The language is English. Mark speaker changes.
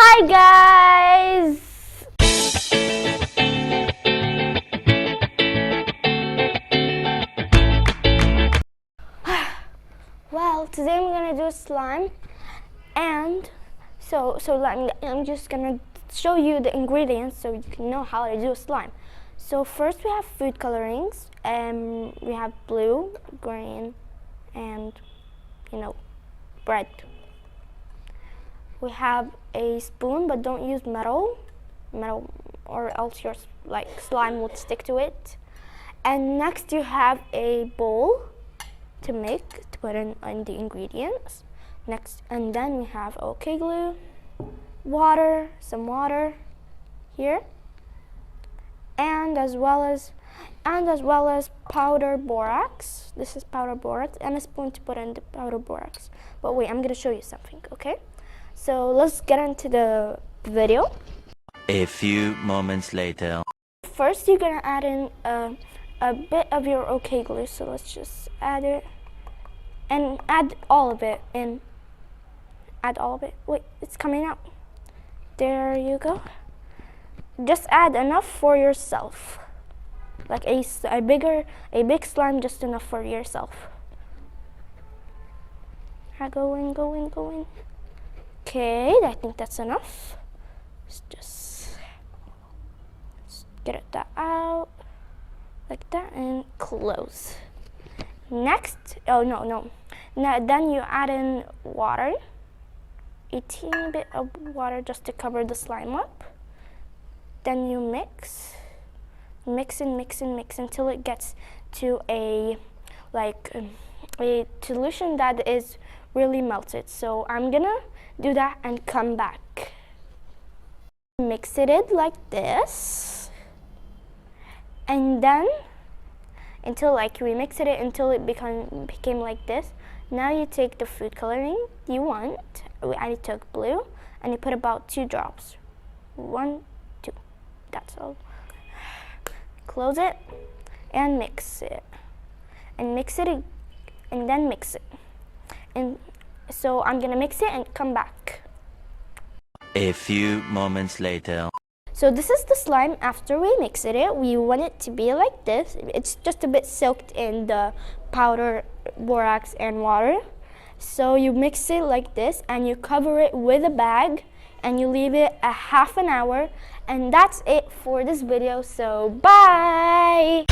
Speaker 1: Hi guys! Well, today I'm gonna do slime, and I'm just gonna show you the ingredients so you can know how to do slime. So first we have food colorings, and we have blue, green, and bread. We have a spoon, but don't use metal, or else your slime would stick to it. And next you have a bowl to put in the ingredients. Next, and then we have OK glue, water, some water here, and as well as powder borax. This is powder borax, and a spoon to put in the powder borax. But wait, I'm gonna show you something, okay? So let's get into the video.
Speaker 2: A few moments later.
Speaker 1: First, you're gonna add in a bit of your OK glue. So let's just add it, and add all of it in. Add all of it. Wait, it's coming out. There you go. Just add enough for yourself, like a big slime, just enough for yourself. Going. Okay, I think that's enough. Let's just get that out like that and close. Next, oh no. Now then you add in water, a teeny bit of water just to cover the slime up. Then you mix until it gets to a solution that is really melted. So I'm gonna do that and come back. Mix it like this, and then until we mix it until it became like this. Now you take the food coloring you want. I took blue, and you put about 2 drops. 1, 2. That's all. Close it and mix it, and then mix it. And so I'm gonna mix it and come back.
Speaker 2: A few moments later.
Speaker 1: So this is the slime after we mix it. We want it to be like this. It's just a bit soaked in the powder borax and water. So you mix it like this, and you cover it with a bag, and you leave it a half an hour. And that's it for this video. So bye!